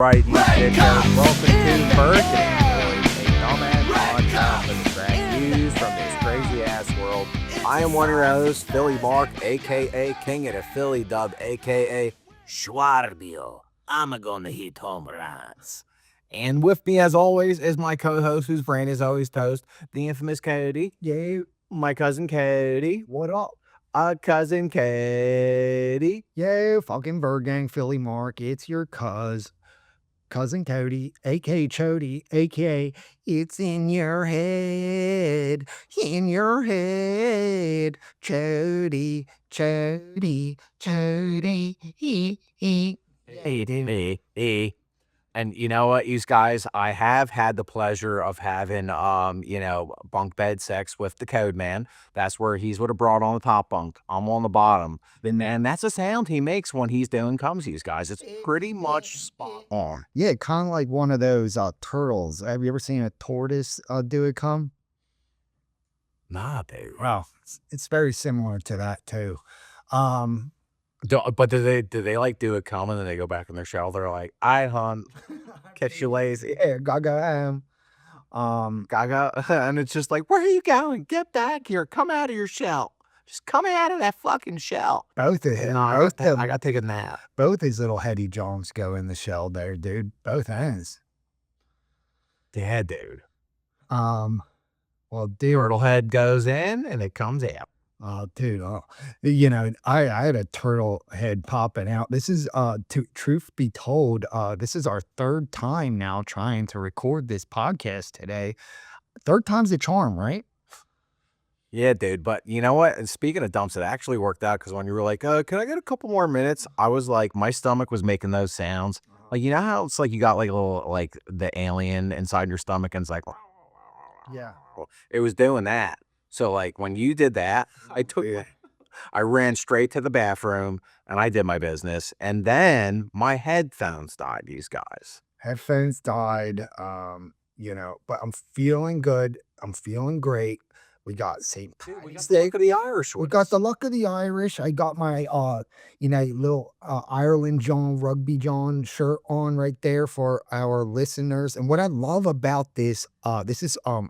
Right, you dickhead. Welcome to Birdgang Boys, a dumbass podcast that extracts news from this crazy-ass world. I am one of your hosts, Philly Mark, a.k.a. King of the Philly Dub, a.k.a. Schwarbio. I'm gonna hit home runs. And with me, as always, is my co-host, whose brain is always toast, the infamous Cody. Yeah, My cousin Cody. what up? Cousin Cody. Yeah, fucking Birdgang Philly Mark. It's your cousin Cody, aka Chody, aka it's in your head, Chody, Chody, Chody. Hey. And you know what, you guys, I have had the pleasure of having, bunk bed sex with the code man. That's where he's with a broad on the top bunk. I'm on the bottom. And that's the sound he makes when he's doing comes, you guys. It's pretty much spot on. Yeah, kind of like one of those turtles. Have you ever seen a tortoise do it come? Nah, dude. Well, it's very similar to that too. But do they like do it come and then they go back in their shell? They're like, I hunt, catch you lazy. Yeah, gaga. Gaga. And it's just like, where are you going? Get back here. Come out of your shell. Just come out of that fucking shell. Both of him. I gotta take a nap. Both his little heady Johns go in the shell there, dude. Both ends. Yeah, dude. Well, dude. Turtle head goes in and it comes out. Dude, I had a turtle head popping out. This is, truth be told, this is our third time now trying to record this podcast today. Third time's a charm, right? Yeah, dude. But you know what? And speaking of dumps, it actually worked out because when you were like, can I get a couple more minutes? I was like, my stomach was making those sounds. Like, you know how it's like you got like a little, like the alien inside your stomach and it's like, yeah, it was doing that. So like when you did that, I ran straight to the bathroom and I did my business. And then my headphones died, these guys. Headphones died, but I'm feeling good. I'm feeling great. We got St. Paddy's Day. Luck of the Irish. We got the luck of the Irish. I got my, little Ireland John, Rugby John shirt on right there for our listeners. And what I love about this is a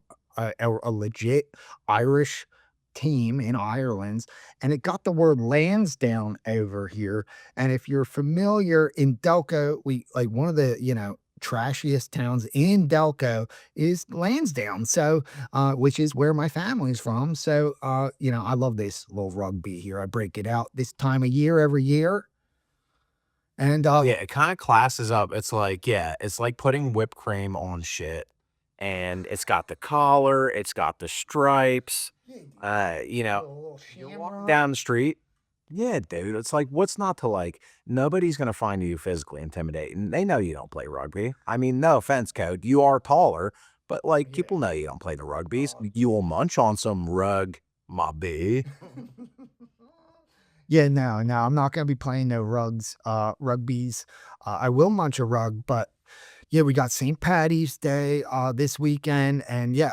legit Irish team in Ireland, and it got the word Lansdowne over here. And if you're familiar in Delco, we like one of the trashiest towns in Delco is Lansdowne, so which is where my family's from. So I love this little rugby here. I break it out this time of year every year. And it kind of classes up. It's like, it's like putting whipped cream on shit. And it's got the collar, it's got the stripes, you walk down the street. Yeah, dude, it's like, what's not to like? Nobody's going to find you physically intimidating. They know you don't play rugby. I mean, no offense, Code. You are taller, but like people know you don't play the rugbies. You will munch on some rug, my B. Yeah, no, I'm not going to be playing no rugbies. I will munch a rug, but yeah, we got St. Paddy's Day this weekend, and yeah,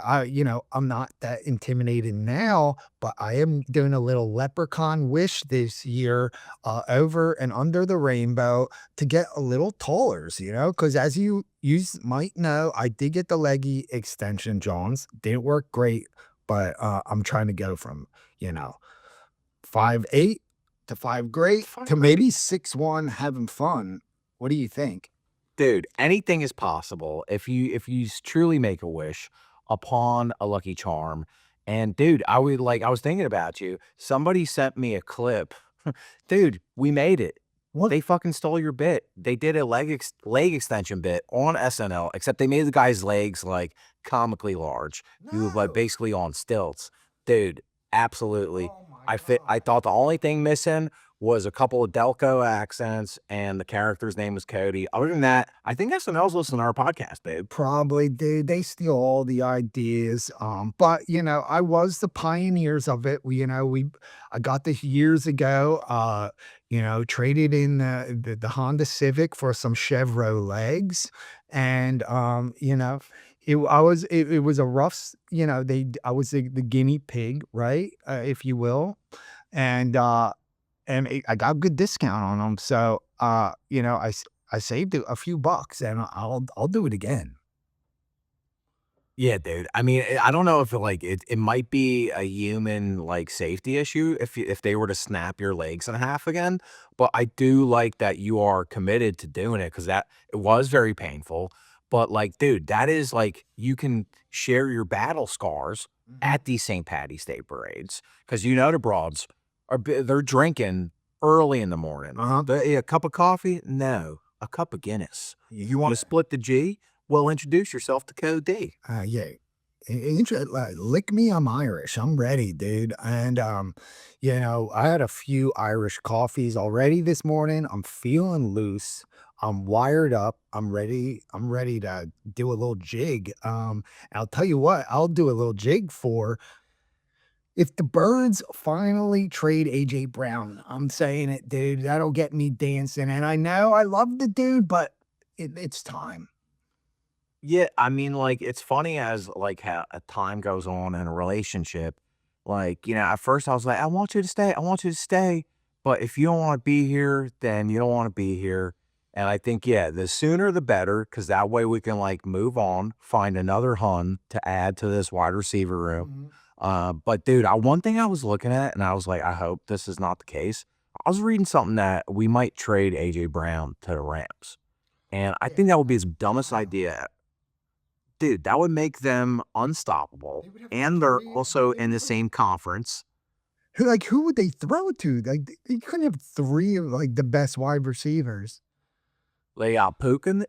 I'm not that intimidated now, but I am doing a little leprechaun wish this year over and under the rainbow to get a little taller, because as you might know, I did get the leggy extension, Johns. Didn't work great, but I'm trying to go from 5'8" to 5 great to maybe 6'1", having fun. What do you think? Dude, anything is possible if you truly make a wish upon a lucky charm. And dude, I was thinking about you. Somebody sent me a clip. Dude, we made it. What? They fucking stole your bit. They did a leg extension bit on SNL, except they made the guy's legs like comically large. He was like basically on stilts. Dude, absolutely. I thought the only thing missing was a couple of Delco accents, and the character's name was Cody. Other than that, I think SNL's listening to our podcast, babe. Probably, dude. They steal all the ideas. But I was the pioneers of it. I got this years ago. Traded in the Honda Civic for some Chevrolet legs, and it was a rough. I was the guinea pig, right, if you will, and I got a good discount on them. So, I saved a few bucks, and I'll do it again. Yeah, dude. I mean, I don't know if it might be a human, like, safety issue if they were to snap your legs in half again, but I do like that you are committed to doing it because that it was very painful, but, like, dude, that is, like you can share your battle scars Mhm. at these St. Patty's Day parades because you know the broads they're drinking early in the morning. Uh-huh. A cup of coffee? No, a cup of Guinness. You Wanna want split the G? Well, introduce yourself to Cody. yeah. Lick me, I'm Irish. I'm ready, dude. And I had a few Irish coffees already this morning. I'm feeling loose. I'm wired up. I'm ready to do a little jig. I'll tell you what, I'll do a little jig for if the Birds finally trade AJ Brown. I'm saying it, dude. That'll get me dancing. And I know I love the dude, but it's time. Yeah, I mean, like, it's funny as, like, how time goes on in a relationship. Like, at first I was like, "I want you to stay. I want you to stay." But if you don't wanna be here, then you don't wanna be here. And I think, yeah, the sooner the better, because that way we can, like, move on, find another Hun to add to this wide receiver room. Mhm. But dude, one thing I was looking at, and I was like, I hope this is not the case. I was reading something that we might trade AJ Brown to the Rams. And I Yeah, think that would be the dumbest wow. idea. Dude, that would make them unstoppable, They would have and they're 3 also in the receivers. same conference. Who would they throw it to? Like, you couldn't have 3 of, like, the best wide receivers. They got Puka and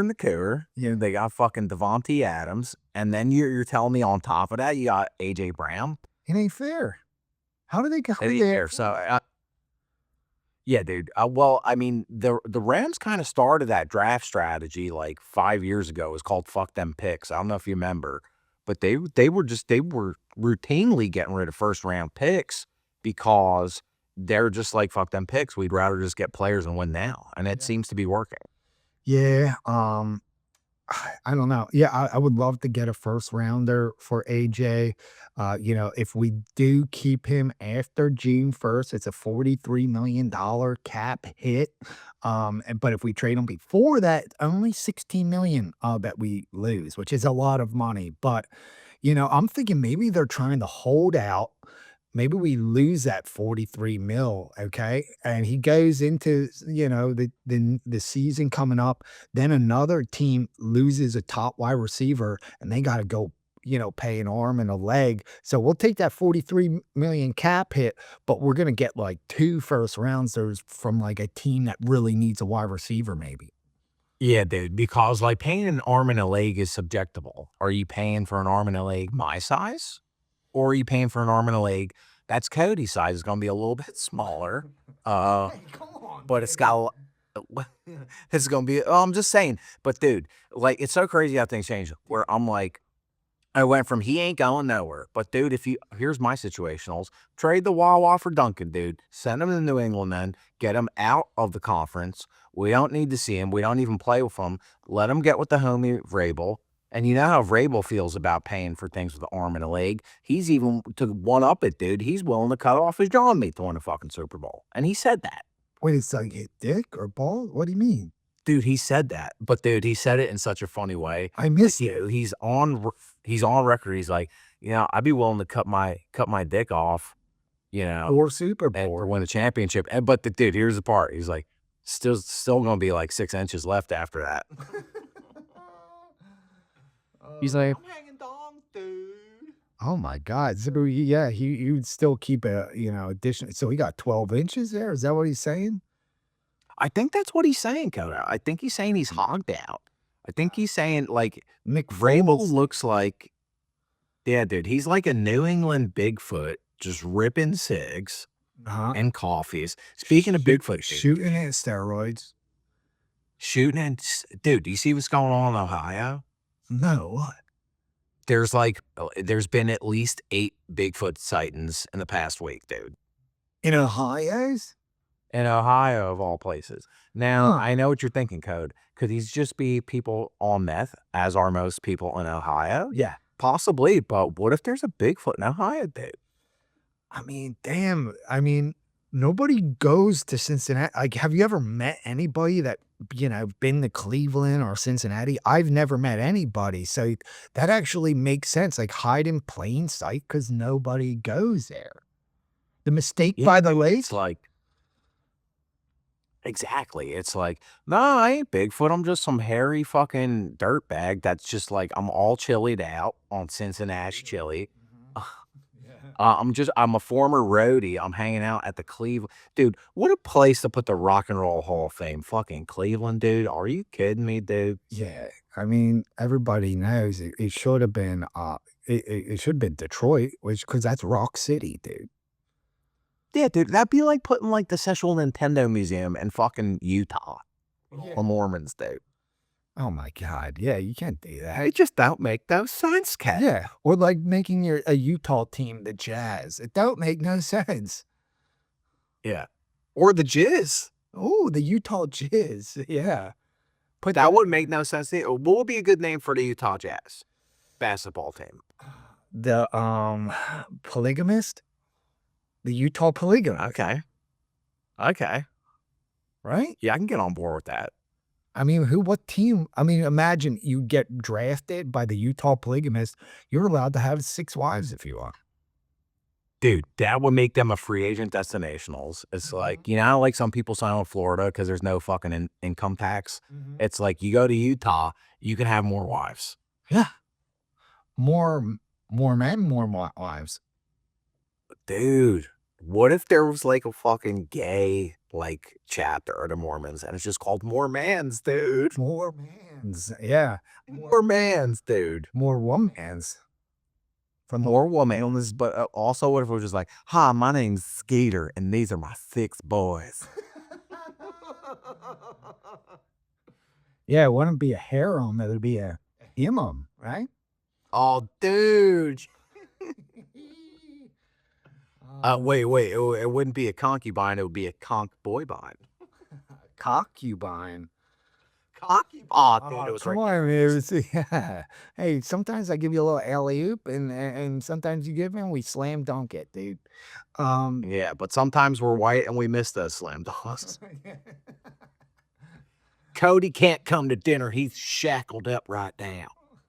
the Cougar, Yeah. they got fucking Devontae Adams, and then you're telling me on top of that, you got AJ Brown? It ain't fair. How It did ain't they fair, so, yeah, dude, well, I mean, the Rams kinda started that draft strategy, like, 5 years ago. It was called "Fuck Them Picks." I don't know if you remember, but they were routinely getting rid of first round picks because they're just like, "Fuck them picks. We'd rather just get players and win now," and it Yeah. seems to be working. Yeah, I don't know. Yeah, I would love to get a first rounder for AJ. If we do keep him after June 1st, it's a $43 million cap hit. But if we trade him before that, only 16 million that we lose, which is a lot of money. But I'm thinking maybe they're trying to hold out. Maybe we lose that 43 mil, okay? And he goes into, the season coming up, then another team loses a top wide receiver and they got to go, pay an arm and a leg. So we'll take that 43 million cap hit, but we're going to get like 2 first rounders from like a team that really needs a wide receiver maybe. Yeah, dude, because, like, paying an arm and a leg is subjectable. Are you paying for an arm and a leg my size? Or are you paying for an arm and a leg that's Cody's size? It's gonna be a little bit smaller, uh Hey, come on, but it's got dude. a it's gonna be I'm just saying, but dude, like, it's so crazy how things change where I'm like, I went from he ain't going nowhere, but dude, if you here's my situationals, trade the Wawa for Duncan, dude. Send him to New England then, get him out of the conference. We don't need to see him. We don't even play with him. Let him get with the homie Vrabel. And you know how Vrabel feels about paying for things with the arm and a leg. He's even to one up it, dude. He's willing to cut off his jaw meat to win a fucking Super Bowl. And he said that. Wait, it's like hit dick or ball? What do you mean? He said that, but dude, he said it in such a funny way. I Like, missed it. he's on record. He's like, I'd be willing to cut my dick off, Or Super and Bowl. to win the championship. And but the dude, here's the part. He's like, still gonna be like 6 inches left after that. He's like, I'm hanging dong, dude. Oh my god. So, yeah, he would still keep a, addition so he got 12 inches there? Is that what he's saying? I think that's what he's saying, Kodo. I think he's saying he's hogged out. I think he's saying like Nick Vrabel Foles? looks like, yeah, dude, he's like a New England Bigfoot, just ripping cigs Uh-huh. and coffees. Speaking of Bigfoot, dude, Shooting at steroids. shooting and dude, do you see what's going on in Ohio? No, what? There's been at least 8 Bigfoot sightings in the past week, dude. In Ohio's? In Ohio, of all places. Now, Huh. I know what you're thinking, Code. Could these just be people on meth, as are most people in Ohio? Yeah, possibly, but what if there's a Bigfoot in Ohio, dude? I mean, damn. I mean, nobody goes to Cincinnati. Like, have you ever met anybody that been to Cleveland or Cincinnati. I've never met anybody, so that actually makes sense. Like hide in plain sight because nobody goes there. The mistake, by the way, It's like, exactly. It's like, no, I ain't Bigfoot. I'm just some hairy fucking dirtbag that's just like, I'm all chilied out on Cincinnati chili. I'm a former roadie. I'm hanging out at the Cleveland. Dude, what a place to put the Rock and Roll Hall of Fame. Fucking Cleveland, dude. Are you kidding me, dude? yeah. I mean, everybody knows it should have been it should have been Detroit, which because that's Rock City, dude. Yeah, dude. That'd be like putting like the Central Nintendo Museum in fucking Utah. Yeah. The Mormons, dude. Oh my god, yeah, you can't do that. It just don't make no sense, cat. Yeah, or like making a Utah team the Jazz. It don't make no sense. Yeah. Or the Jizz. Oh, the Utah Jizz. Yeah. Put That would make no sense. What would be a good name for the Utah Jazz basketball team? the polygamist, the Utah polygamist, Okay. Okay. right? Yeah, I can get on board with that. I mean, what team? I mean, imagine you get drafted by the Utah polygamist. You're allowed to have 6 wives if you want. Dude, that would make them a free agent destinationals. It's like, you know, how, like some people sign on Florida because there's no fucking income tax. It's like you go to Utah, you can have more wives. Yeah. More men, more wives. Dude, what if there was like a fucking gay like chapter of the Mormons and it's just called Mormons, dude? More mans. Yeah. Mormons, dude. More womans. More womans, but also what if it was just like, hi, my name's Skeeter and these are my 6 boys. Yeah, it wouldn't be a harem, it would be a imam, right? Oh, dude. Wait. It wouldn't be a concubine. It would be a concubine. Concubine. Concubine. Oh, dude, it was Come right. on, it was, yeah. Hey, sometimes I give you a little alley-oop, and sometimes you give me, we slam dunk it, dude. Yeah, but sometimes we're white and we miss those slam dunks. Cody can't come to dinner. He's shackled up right now.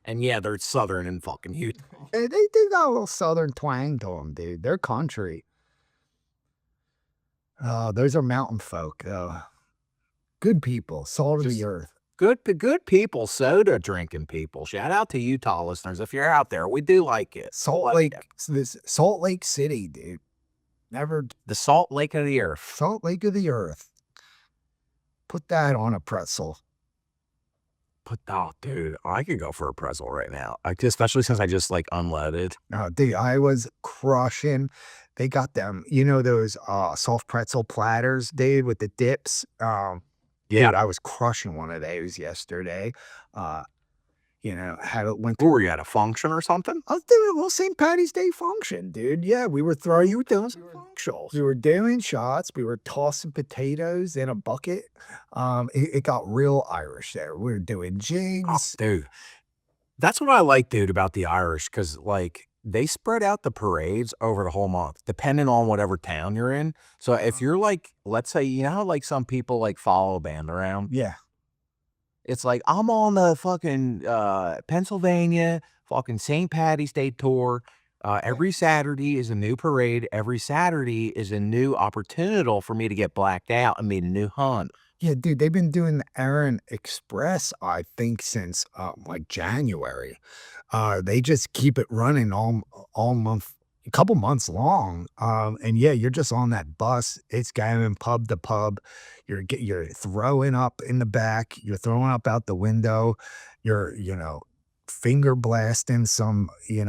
And yeah, they're southern and fucking Utah. They got a little southern twang to them, dude. They're country. Those are mountain folk, though. Good people, salt of the earth. Good people, soda drinking people. Shout out to Utah listeners. If you're out there, we do like it. Salt Lake City, dude. The Salt Lake of the Earth. Salt Lake of the Earth. Put that on a pretzel. Oh, dude, I could go for a pretzel right now. Especially since I just like unloaded. Oh, dude, I was crushing. They got them, those soft pretzel platters, dude, with the dips. Yeah. Dude, I was crushing one of those yesterday. Went Were you at a function or something? I was doing a little St. Patty's Day function, dude. Yeah, we were doing some functionals. We were doing shots. We were tossing potatoes in a bucket. It got real Irish there. We were doing jigs. Oh, dude, that's what I like, dude, about the Irish, because like they spread out the parades over the whole month, depending on whatever town you're in. So if you're like, let's say, you know how like some people like follow a band around? Yeah. It's like, I'm on the fucking Pennsylvania fucking St. Patty's Day tour. Every Saturday is a new parade. Every Saturday is a new opportunity for me to get blacked out and meet a new hunt. Yeah, dude, they've been doing the Aaron Express, I think, since like January. They just keep it running all month, a couple months long. And yeah, you're just on that bus. It's going pub to pub. You're throwing up in the back. You're throwing up out the window. You're finger blasting some. I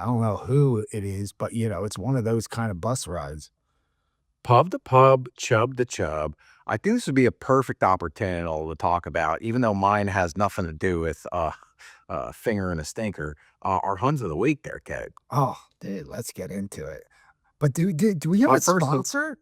don't know who it is, but it's one of those kind of bus rides. Pub to pub, chub to chub. I think this would be a perfect opportunity to talk about, even though mine has nothing to do with finger and a stinker. Our Huns of the Week there, kid. Oh, dude, let's get into it. But do we have a sponsor?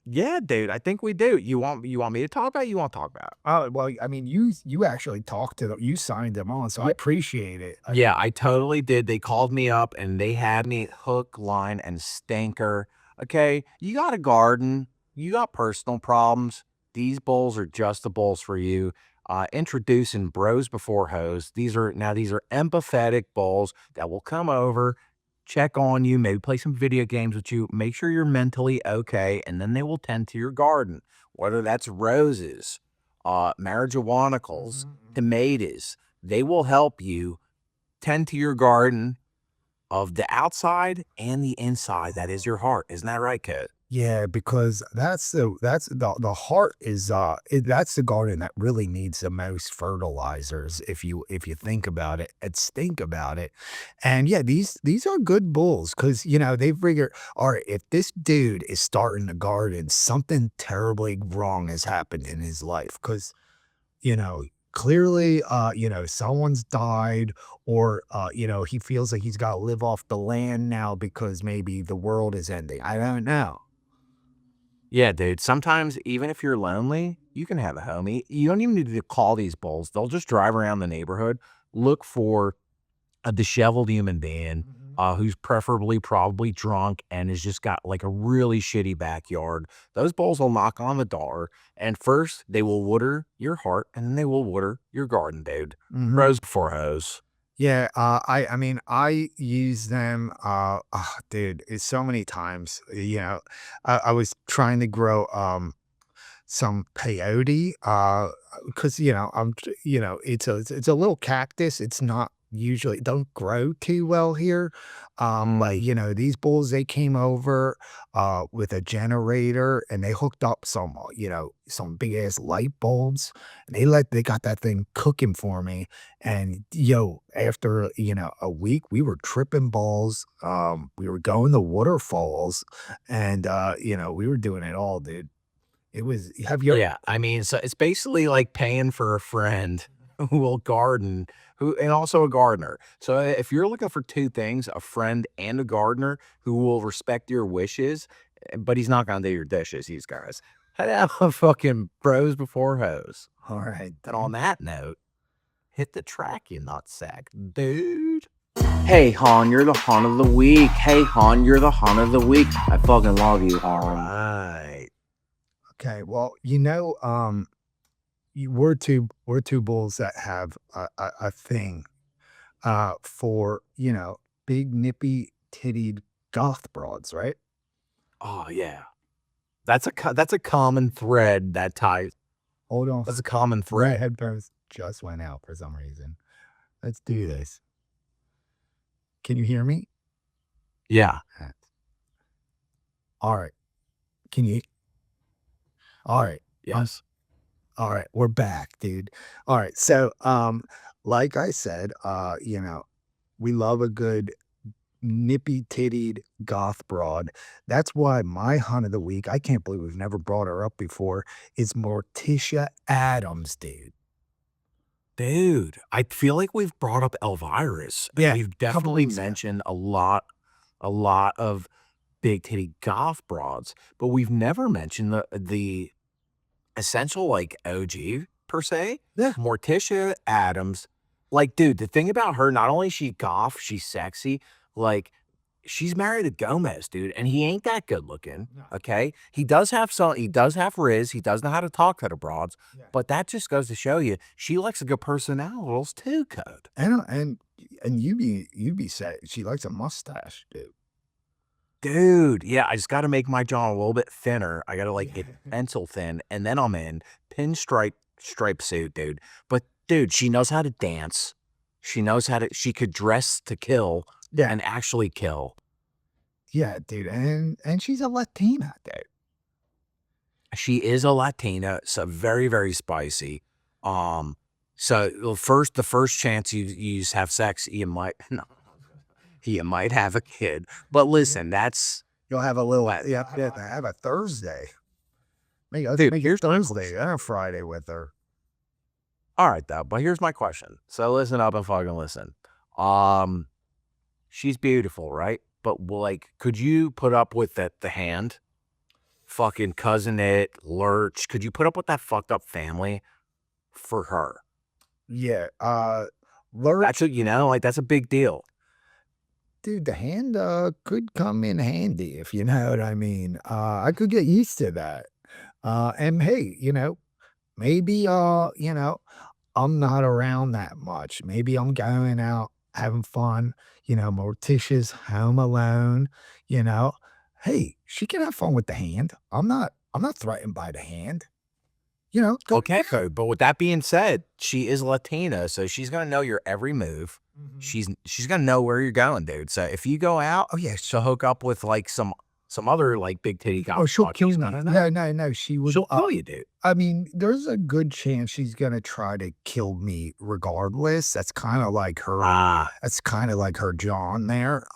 Yeah, dude, I think we do. You want me to talk about it? You want to talk about it? Oh, well, I mean, you actually talked to them. You signed them on, so I appreciate it. Yeah, I totally did. They called me up and they had me hook, line, and stinker. Okay, you got a garden, you got personal problems. these bowls are just the bowls for you. Introducing Bros Before Hoes. These are empathetic bowls that will come over, check on you, maybe play some video games with you, make sure you're mentally okay, and then they will tend to your garden, whether that's roses, marijuanicals, tomatoes. They will help you tend to your garden of the outside and the inside. That is your heart. Isn't that right, Kid? Yeah, because that's the heart is that's the garden that really needs the most fertilizers if you think about it and think about it. And yeah, these are good bulls because they figure, all right, if this dude is starting a garden, something terribly wrong has happened in his life. Because you know, clearly, someone's died or, he feels like he's got to live off the land now because maybe the world is ending. I don't know. Yeah, dude. Sometimes, even if you're lonely, you can have a homie. You don't even need to call these bulls. They'll just drive around the neighborhood, look for a disheveled human being, who's preferably probably drunk and has just got like a really shitty backyard. Those bulls will knock on the door, and first they will water your heart, and then they will water your garden, dude. Mhm. Bros before hoes. Yeah, I mean, I use them, dude, it's so many times, I was trying to grow, some peyote, because it's a little cactus. It's not usually don't grow too well here. Like these bulls, they came over with a generator and they hooked up some big ass light bulbs. And they got that thing cooking for me. And after a week, we were tripping balls. We were going to waterfalls, and we were doing it all, dude. It was have you Yeah, I mean, so it's basically like paying for a friend who will garden, who and also a gardener. So if you're looking for 2 things, a friend and a gardener who will respect your wishes, but he's not gonna do your dishes, these guys. Head out of fucking Bros Before Hoes. all right. And on that note, hit the track, you nutsack, dude. Hey, Han, you're the Han of the week. Hey, Han, you're the Han of the week. I fucking love you, Han. Right. Okay, well, we're two bulls that have a thing for big nippy tittied goth broads, right? Oh, yeah. That's a common thread that ties. Hold on, That's a common my thread. headphones just went out for some reason. Let's do this. Can you hear me? Yeah. All right. Can you? All right. Yes. All right, we're back, dude. All right, so like I said, we love a good nippy tittied goth broad. That's why my hunt of the week, I can't believe we've never brought her up before, is Morticia Adams, dude. Dude, I feel like we've brought up Elvirus, and Yeah, we've couple definitely weeks ago. mentioned a lot of big titty goth broads, but we've never mentioned the essential, like, OG per se, Yeah. Morticia Adams. Like, dude, the thing about her, not only is she goth, she's sexy, like, she's married to Gomez, dude, and he ain't that good looking, No. okay? he does have riz, he does know how to talk to the broads, Yeah. but that just goes to show you, she likes a good personalities too, Code. And you be said she likes a mustache, dude. Dude, yeah, I just gotta make my jaw a little bit thinner. I gotta, like, get pencil thin, and then I'm in. Stripe suit, dude. But, dude, she knows how to dance. She could dress to kill Yeah, and actually kill. yeah, dude, and she's a Latina, dude. She is a Latina, so very, very spicy. Um, so the first chance you just have sex, you might no, you might have a kid. But listen, that's You'll have a little, what yeah, have a Thursday. Let's dude, make it here's my Thursday and a Friday with her. alright, though, but here's my question. So listen up and fucking listen. Um, she's beautiful, right? But, like, could you put up with the hand? Fucking cousin it, lurch. Could you put up with that fucked up family for her? Yeah, Lurch, That's like, that's a big deal. dude, the hand, could come in handy if you know what I mean. I could get used to that. And hey, maybe, I'm not around that much. Maybe I'm going out having fun, Morticia's home alone, you know. Hey, she can have fun with the hand. I'm not threatened by the hand. Go Okay, but with that being said, she is Latina, so she's gonna know your every move. Mhm. She's gonna know where you're going, dude. So if you go out, Oh, yeah. she'll hook up with like some other like big titty Oh, she'll kill cockroaches. me. No, no, no. She would. She'll kill you, dude. I mean, there's a good chance she's gonna try to kill me regardless. That's kind of like her. Ah, That's kind of like her John there.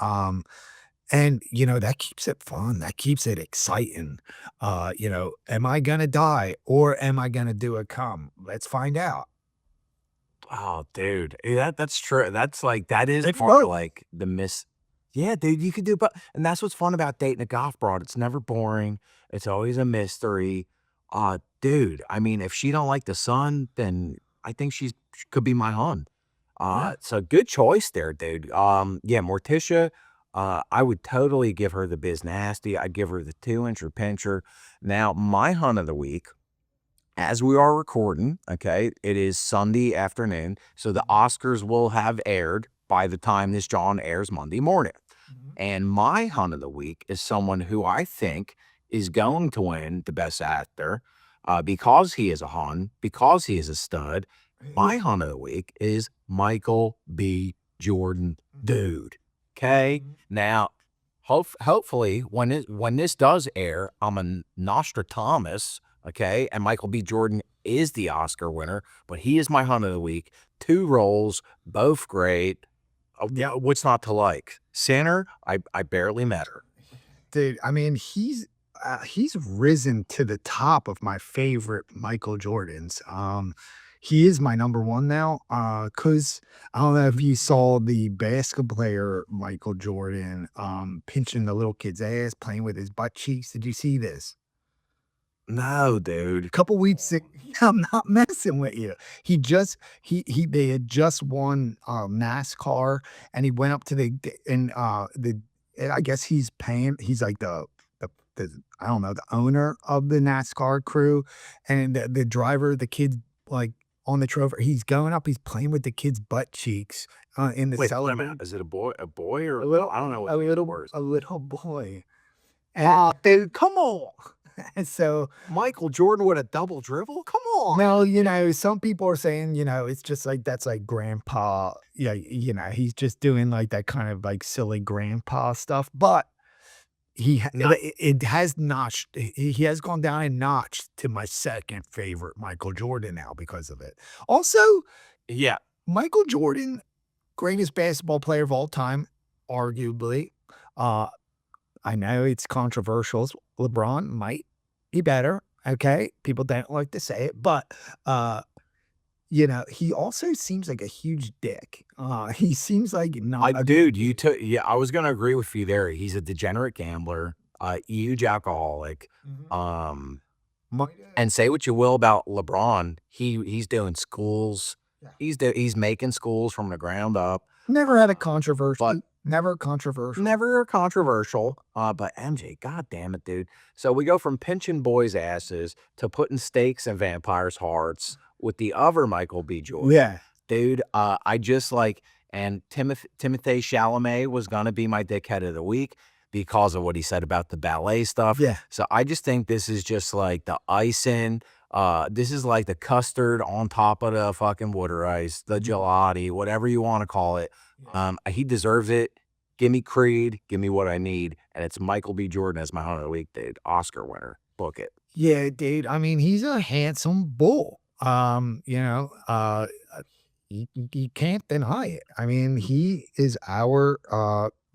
And that keeps it fun. That keeps it exciting. Am I gonna die or am I gonna do a come? Let's find out. oh, dude, that's true. That's like that is It's part of both. like the miss. Yeah, dude, you could do, but and that's what's fun about dating a goth broad. It's never boring. It's always a mystery. Dude, I mean, if she don't like the sun, then I think she could be my hun. Yeah. So good choice there, dude. Yeah, Morticia, I would totally give her the biz nasty. I'd give her the 2-incher pincher. Now, my hunt of the week, as we are recording, okay, it is Sunday afternoon, so the Oscars will have aired by the time this John airs Monday morning. Mhm. And my hunt of the week is someone who I think is going to win the best actor because he is a hun, because he is a stud. My hunt of the week is Michael B. Jordan, dude. Okay. Mhm. Now, hopefully, when this does air, I'm a Nostradamus. Okay, and Michael B. Jordan is the Oscar winner, but he is my hunt of the week. 2 roles, both great. Yeah, what's not to like? Sinner, I barely met her. Dude, I mean, he's risen to the top of my favorite Michael Jordans. He is my number one now. Cause I don't know if you saw the basketball player Michael Jordan pinching the little kid's ass, playing with his butt cheeks. Did you see this? No, dude. Couple weeks ago, I'm not messing with you. He they had just won NASCAR and he went up to the and I guess he's like the I don't know, the owner of the NASCAR crew and the driver, the kid's like on the trophy. He's going up, he's playing with the kid's butt cheeks in the Wait a minute. celebration. Is it a boy or A little I don't know what a the little word is. a little boy. And dude, come on. And so Michael Jordan with a double dribble? Come on. well, some people are saying, it's just like that's like grandpa. Yeah, he's just doing like that kind of like silly grandpa stuff. But No. it has notched. He has gone down a notch to my second favorite Michael Jordan now because of it. Also, Yeah. Michael Jordan, greatest basketball player of all time, arguably. Uh, I know it's controversial. LeBron might be better. Okay. People don't like to say it, but he also seems like a huge dick. He seems like not a Dude, you took yeah, I was gonna agree with you there. He's a degenerate gambler, a huge alcoholic. Mhm. Um, My and say what you will about LeBron, he's doing schools. Yeah. He's making schools from the ground up. Never had a But controversy. Never controversial. never controversial. But MJ, god damn it, dude. So we go from pinching boys' asses to putting stakes in vampires' hearts with the other Michael B. Jordan. Yeah. Dude, I just like and Timothée Chalamet was gonna be my dickhead of the week because of what he said about the ballet stuff. Yeah. So I just think this is just like the icing. This is like the custard on top of the fucking water ice, the gelati, whatever you want to call it. He deserves it. Give me Creed, give me what I need, and it's Michael B. Jordan as my hunter of the week, dude. Oscar winner. Book it. Yeah, dude. I mean, he's a handsome bull. You can't deny it. I mean, he is our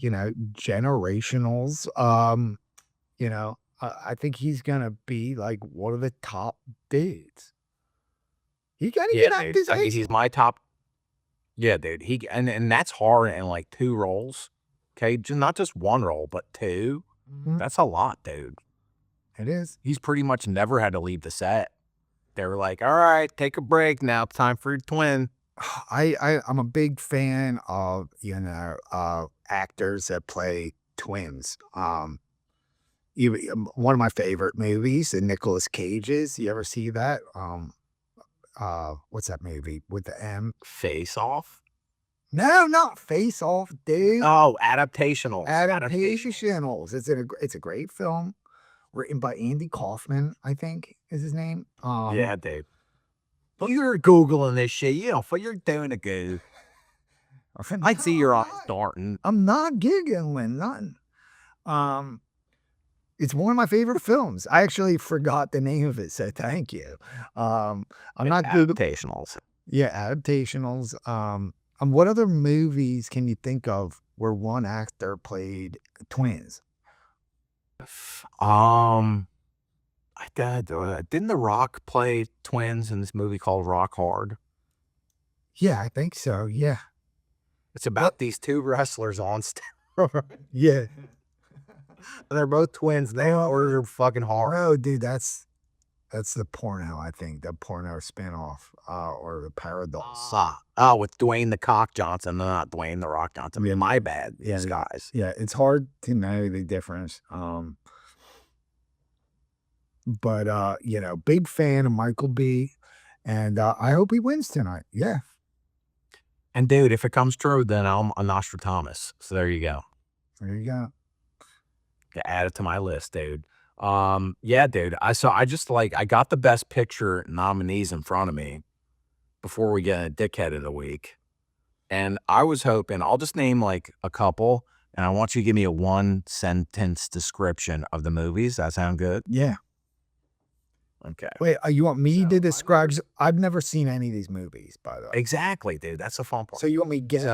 generationals. I think he's gonna be like one of the top dudes. He gotta Yeah, get out dude. this He's my top. Yeah, dude. And that's hard in like 2 roles. Okay, just not just 1 role, but 2. Mhm. That's a lot, dude. It is. He's pretty much never had to leave the set. They were like, "All right, take a break now. It's time for your twin." I'm a big fan of actors that play twins. one of my favorite movies, the Nicolas Cage's. You ever see that? What's that movie with the M? Face Off? No, not Face Off, dude. Oh, Adaptationals. Adaptationals. It's a great film written by Andy Kaufman, I think is his name. Yeah, dude. But you're Googling this shit. You know, you're doing a good. I see your eyes darting. I'm not giggling, nothing. It's one of my favorite films. I actually forgot the name of it, so thank you. I'm not Adaptationals. Yeah, Adaptationals. What other movies can you think of where one actor played twins? Didn't The Rock play twins in this movie called Rock Hard? Yeah, I think so. Yeah. It's about these two wrestlers on stage. Yeah. They're both twins. They are fucking hard. Oh, dude, that's the porno, I think. The porno spinoff, or the Paradox. Oh, with Dwayne the Cock Johnson, not Dwayne the Rock Johnson. Yeah. My bad, Yeah, these guys. Yeah, it's hard to know the difference. But big fan of Michael B. And I hope he wins tonight. Yeah. And dude, if it comes true, then I'm a Nostradamus. So there you go. There you go. Add it to my list, dude. Yeah, dude. I got the best picture nominees in front of me before we get a dickhead of the week. And I was hoping, I'll just name like a couple, and I want you to give me a 1-sentence description of the movies. That sound good? Yeah. Okay. Wait, you want me to describe? I've never seen any of these movies, by the way. Exactly, dude. That's the fun part. So you want me to get?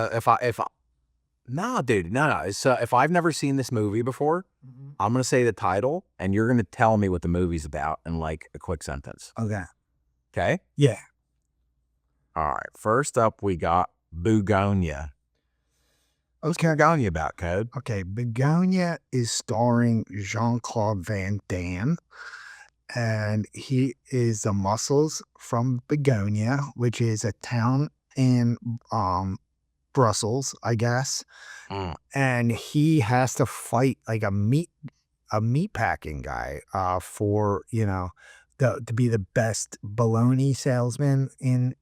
No, dude, no. So if I've never seen this movie before, I'm gonna say the title, and you're gonna tell me what the movie's about in like a quick sentence. Okay. Okay. Yeah. All right. First up, we got Begonia. What's Begonia about, Code? Okay, Begonia is starring Jean-Claude Van Damme, and he is the Muscles from Begonia, which is a town in Brussels, I guess. And he has to fight like a meat packing guy for to be the best bologna salesman in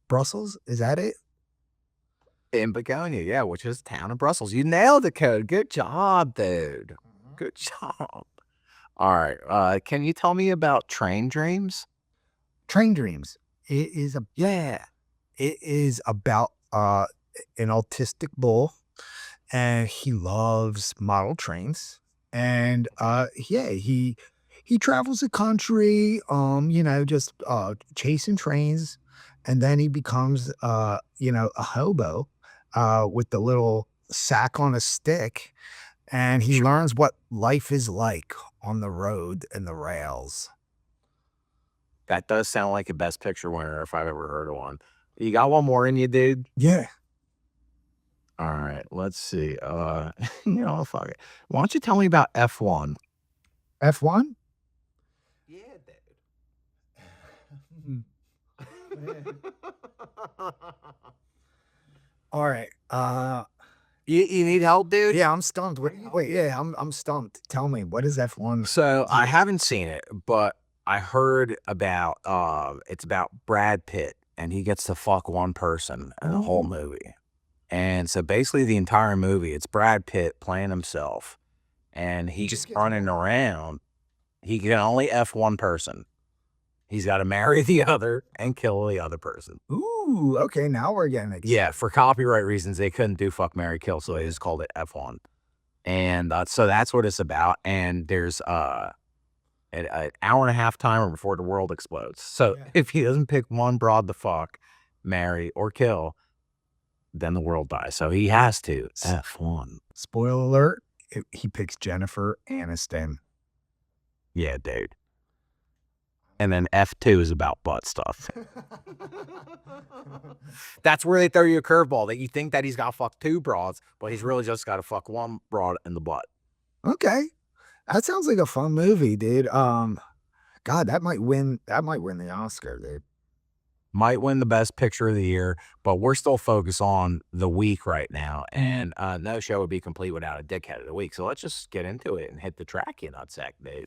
Brussels. Is that it? In Begonia, yeah, which is town in Brussels. You nailed it, Code. Good job, dude. Good job. All right. Can you tell me about Train Dreams? Train Dreams. It is about an autistic bull, and he loves model trains. And he travels the country, just chasing trains, and then he becomes a hobo with the little sack on a stick, and he learns what life is like on the road and the rails. That does sound like a Best Picture winner if I've ever heard of one. You got one more in you, dude? Yeah. All right, let's see. Fuck it. Why don't you tell me about F1? F1? Yeah, dude. All right. You need help, dude? Yeah, I'm stumped. Wait, yeah, I'm stumped. Tell me, what is F1? So I haven't seen it, but I heard about it's about Brad Pitt, and he gets to fuck one person in the whole movie. And so basically the entire movie, it's Brad Pitt playing himself, and he's just running around. He can only F one person. He's got to marry the other and kill the other person. Ooh, okay, now we're getting excited. Yeah, for copyright reasons, they couldn't do fuck, marry, kill, so they just called it F1. And so that's what it's about. And there's an hour and a half timer before the world explodes. So if he doesn't pick one broad to fuck, marry, or kill, then the world dies. So he has to F1. Spoiler alert, he picks Jennifer Aniston. Yeah, dude. And then F2 is about butt stuff. That's where they throw you a curveball, that you think that he's got to fuck two broads, but he's really just got to fuck one broad in the butt. Okay. That sounds like a fun movie, dude. God, that might win the Oscar, dude. might win the best picture of the year, but we're still focused on the week right now. And no show would be complete without a dickhead of the week. So let's just get into it and hit the track, you nutsack, dude.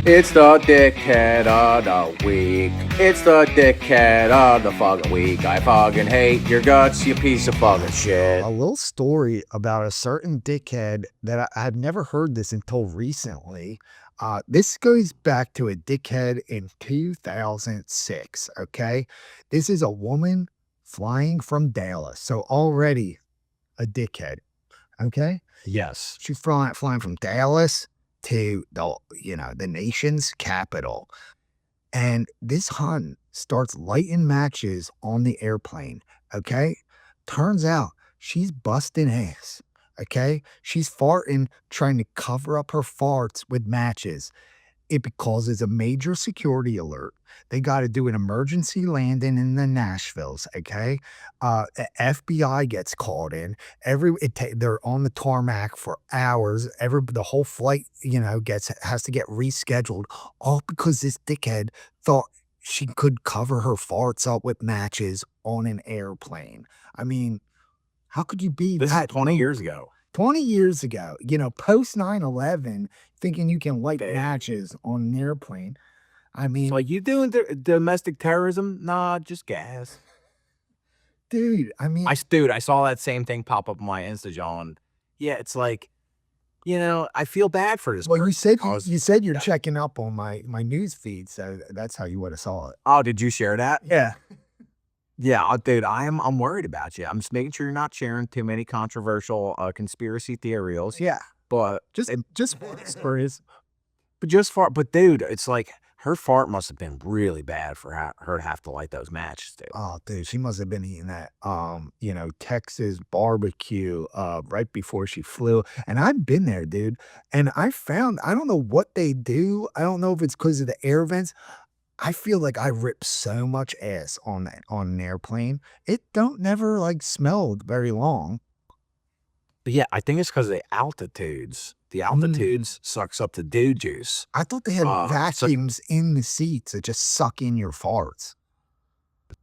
It's the dickhead of the week. It's the dickhead of the fucking week. I fucking hate your guts, you piece of fucking shit. A little story about a certain dickhead that I had never heard this until recently. This goes back to a dickhead in 2006, okay? This is a woman flying from Dallas, so already a dickhead, okay? Yes. She's flying from Dallas to the nation's capital. And this hun starts lighting matches on the airplane, okay? Turns out she's busting ass, okay? She's farting, trying to cover up her farts with matches. It causes a major security alert. They got to do an emergency landing in the Nashvilles, okay? FBI gets called in. They're on the tarmac for hours. The whole flight, has to get rescheduled, all because this dickhead thought she could cover her farts up with matches on an airplane. I mean, how could you be This that? is 20 years ago. 20 years ago, post 9/11, thinking you can light matches on an airplane. I mean, Like, you doing domestic terrorism? Nah, just gas. dude, I mean, I saw that same thing pop up on my Insta, John. Yeah, it's like, I feel bad for this. well, you said person. you're checking up on my news feed, so that's how you would have saw it. Oh, did you share that? Yeah. Yeah, dude, I'm worried about you. I'm just making sure you're not sharing too many controversial conspiracy theories. Yeah. But Just for his. but dude, it's like her fart must have been really bad for her to have to light those matches, dude. Oh, dude, she must have been eating that, Texas barbecue, right before she flew. And I've been there, dude. And I don't know what they do. I don't know if it's because of the air vents. I feel like I rip so much ass on an airplane. It don't never like smelled very long. But yeah, I think it's because of the altitudes. The altitudes sucks up the dude juice. I thought they had So, vacuums in the seats that just suck in your farts.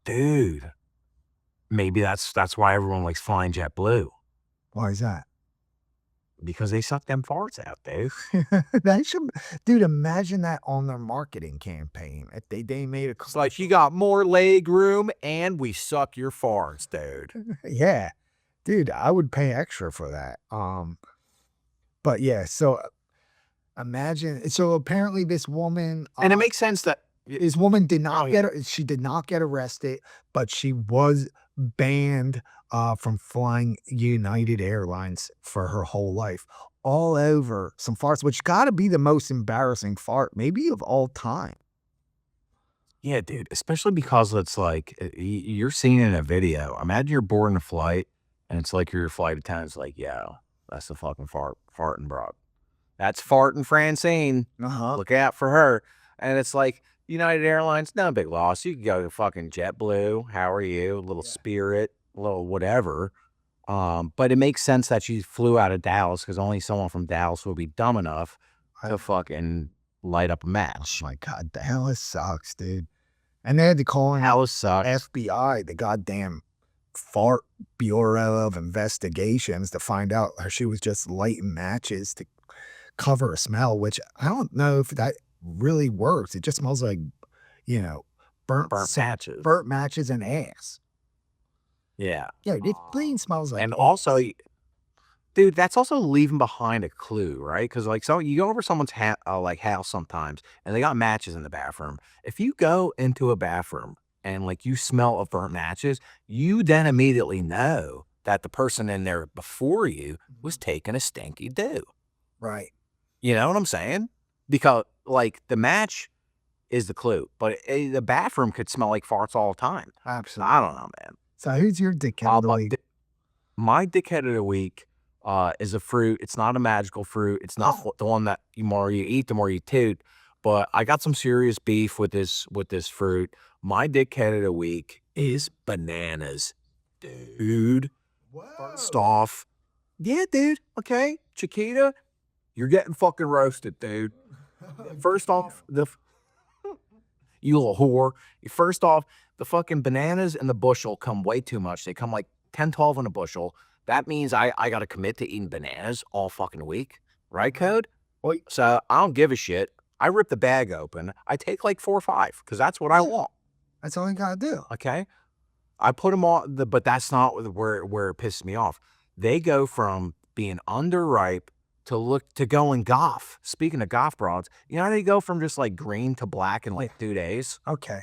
dude, maybe that's why everyone likes flying JetBlue, Why is that? because they suck them farts out, dude. Dude, imagine that on their marketing campaign. If they made a It's like, you got more leg room and we suck your farts, dude. yeah. Dude, I would pay extra for that. But yeah, so imagine, so apparently this woman, And it makes sense that this woman did not she did not get arrested, but she was banned from flying United Airlines for her whole life. All over some farts, which got to be the most embarrassing fart, maybe of all time. yeah, dude, especially because it's like you're seeing it in a video. Imagine you're boarding a flight and it's like your flight attendant's like, yo, that's the fucking farting broad. That's farting Francine. Look out for her. And it's like, United Airlines, no big loss. You can go to fucking JetBlue. How are you? A little Spirit, a little whatever. But it makes sense that she flew out of Dallas because only someone from Dallas would be dumb enough to fucking light up a match. Oh my God, Dallas sucks, dude. And they had to call in Dallas sucks. FBI, the goddamn fart Bureau of Investigations, to find out she was just lighting matches to cover a smell, which I don't know if that really works. It just smells like, burnt matches. Burnt matches and ass. Yeah. Yeah, it clean smells like And ass. also, dude, that's also leaving behind a clue, right? Because like, so you go over someone's house sometimes, and they got matches in the bathroom. If you go into a bathroom and like you smell of burnt matches, you then immediately know that the person in there before you was taking a stinky do. Right. You know what I'm saying? Because like the match is the clue, but the bathroom could smell like farts all the time. Absolutely. I don't know, man. So who's your dickhead of the week? My dickhead of the week is a fruit. It's not a magical fruit. It's not the one that the more you eat, the more you toot. But I got some serious beef with this fruit. My dickhead of the week is bananas, dude. First off, yeah, dude. Okay, Chiquita, you're getting fucking roasted, dude. First off, you little whore. First off, the fucking bananas in the bushel come way too much. They come like 10, 12 in a bushel. That means I got to commit to eating bananas all fucking week. Right, Code? Well, So I don't give a shit. I rip the bag open. I take like 4 or 5 because that's what I want. that's all you gotta do. Okay. I put them on but that's not where it pisses me off. They go from being underripe to going goth. Speaking of goth broads, you know how they go from just like green to black in like 2 days? Okay.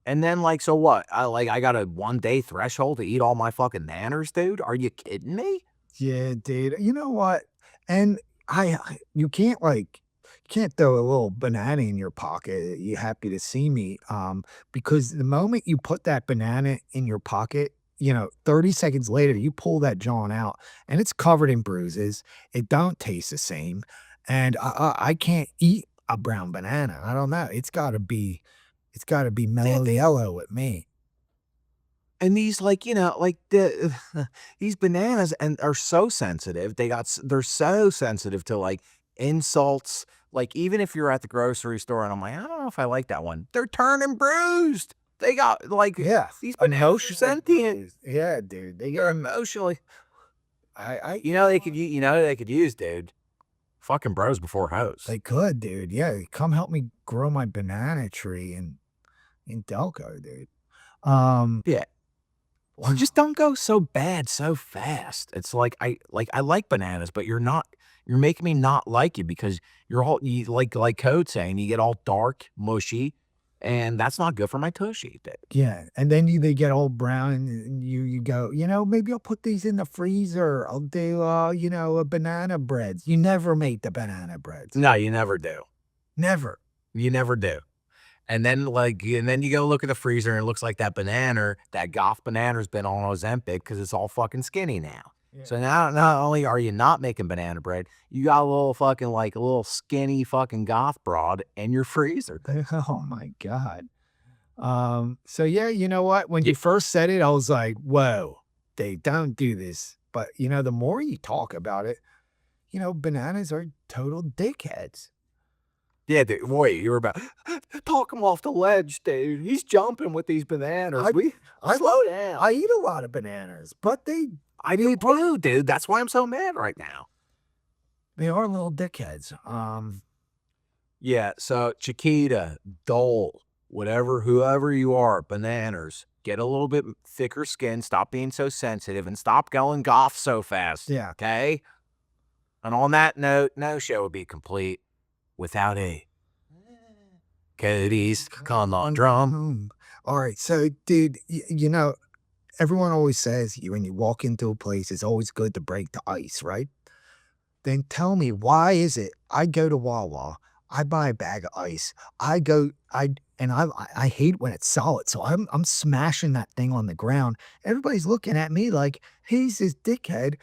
And then like, so what? I got a 1-day threshold to eat all my fucking nanners, dude? Are you kidding me? Yeah, dude. You know what? And you can't you can't throw a little banana in your pocket. You happy to see me? Because the moment you put that banana in your pocket, 30 seconds later, you pull that John out and it's covered in bruises. It don't taste the same. And I can't eat a brown banana. I don't know. It's gotta be mellow yellow with me. And these like, like these bananas and are so sensitive. They're so sensitive to like insults. Like even if you're at the grocery store and I'm like, I don't know if I like that one. They're turning bruised. They got like Yeah. these bananas are sentient. Yeah, dude. They're emotionally. I They could use, dude. Fucking bros before hoes. They could, dude. Yeah, come help me grow my banana tree in Delco, dude. Yeah. Well, just don't go so bad so fast. It's like I like bananas, but you're making me not like you because you like Code saying you get all dark, mushy, and that's not good for my tushy. Yeah, and then they get all brown, and you go, maybe I'll put these in the freezer. I'll do, a banana breads. You never make the banana breads. No, you never do. Never. You never do. And then you go look at the freezer and it looks like that goth banana's been on Ozempic because it's all fucking skinny now. Yeah. So now not only are you not making banana bread, you got a little skinny fucking goth broad in your freezer. Oh my God. So yeah, you know what? When you first said it, I was like, whoa, they don't do this. But the more you talk about it, bananas are total dickheads. Yeah, dude. Wait, you were about talk him off the ledge, dude. He's jumping with these bananas. Slow down. I eat a lot of bananas, but I do too, dude. That's why I'm so mad right now. they are little dickheads. Yeah, so Chiquita, Dole, whoever you are, bananas, get a little bit thicker skin, stop being so sensitive, and stop going goth so fast. Yeah. Okay? And on that note, no show would be complete without a Cody's conundrum. All right, so dude, everyone always says when you walk into a place, it's always good to break the ice, right? Then tell me, why is it I go to Wawa, I buy a bag of ice, I hate when it's solid, so I'm smashing that thing on the ground. Everybody's looking at me like, he's this dickhead.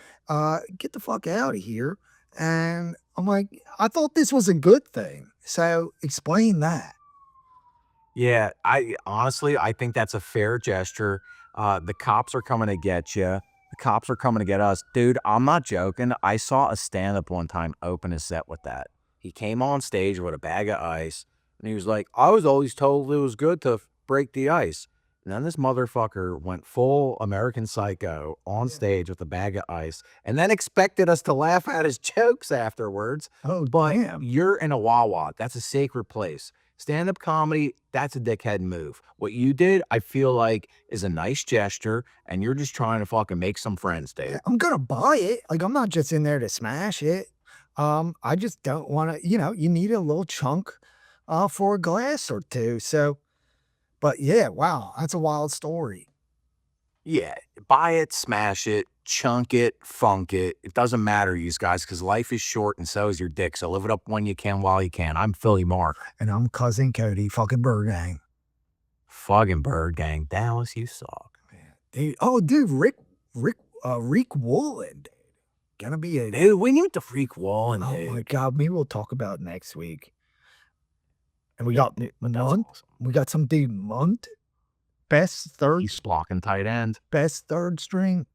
Get the fuck out of here. And I'm like, I thought this was a good thing. So explain that. Yeah, I think that's a fair gesture. The cops are coming to get you. The cops are coming to get us. Dude, I'm not joking. I saw a stand-up one time open a set with that. He came on stage with a bag of ice, and he was like, I was always told it was good to break the ice. And then this motherfucker went full American Psycho on stage with a bag of ice, and then expected us to laugh at his jokes afterwards. Oh, But damn. you're in a Wawa. That's a sacred place. Stand-up comedy, that's a dickhead move. What you did, I feel like, is a nice gesture, and you're just trying to fucking make some friends, dude. I'm gonna buy it. Like, I'm not just in there to smash it. I just don't want to, you need a little chunk for a glass or two. So, but yeah, wow, that's a wild story. Yeah, buy it, smash it, chunk it, funk it. It doesn't matter, you guys, because life is short and so is your dick. So live it up when you can while you can. I'm Philly Mark. And I'm cousin Cody, fucking Birdgang. Fuggin Birdgang. Dallas, you suck. Dude, oh, dude, Rick Woolen. Gonna be a Dude, we need to freak Wallin, Oh dude. my God, maybe we'll talk about it next week. And we got That's Munt. awesome. We got some dude Munt. Best third He's blocking tight end. best third string.